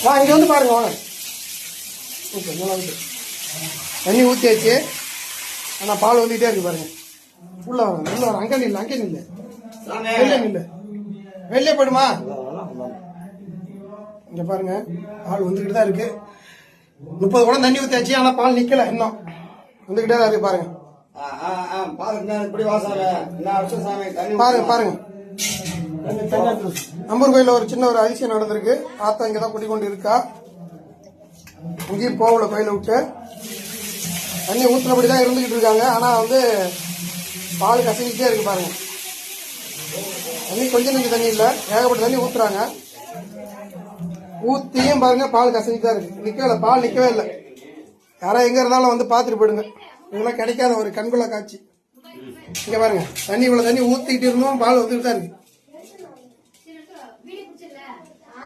வா இங்கே வந்து பாருங்க வாங்க. தண்ணி ஊற்றியாச்சு. ஆனால் பால் வந்துகிட்டே இருக்கு பாருங்க. உள்ள வரும் உள்ள வரும். அங்கே நில்லை அங்கே நில்லை வெளியே நில்லை வெளியே போயிடுமா. இங்கே பாருங்க பால் வந்துக்கிட்டு தான் இருக்கு. 30 குடம் தண்ணி ஊற்றியாச்சு. ஆனால் பால் நிற்கல இன்னும் வந்துக்கிட்டே தான் இருக்கு பாருங்க. பாருங்க பாருங்க. நம்பூர் கோயில ஒரு சின்ன ஒரு அதிசயம் நடந்திருக்கு. ஆத்தா இங்கதான் குடி கொண்டு இருக்கா. இங்கேயும் போகல கோயில விட்டு. தண்ணி ஊத்துனபடிதான் இருந்துகிட்டு இருக்காங்க. ஆனா வந்து பால் கசங்கிட்டே இருக்கு பாருங்க. தண்ணி கொஞ்சம் நெஞ்சு தண்ணி இல்ல, ஏகப்பட்ட தண்ணி ஊத்துறாங்க. ஊத்தியும் பாருங்க பால் கசங்கிட்டு தான் இருக்கு. நிக்கல, பால் நிக்கவே இல்லை. யாரா எங்க இருந்தாலும் வந்து பாத்துட்டு போயிடுங்க. இதெல்லாம் கிடைக்காத ஒரு கண்கொள்ளா காட்சி. இங்க பாருங்க தண்ணி இவ்வளவு தண்ணி ஊத்திக்கிட்டு இருந்தோம், பால் வந்துட்டு தான் இருக்கு.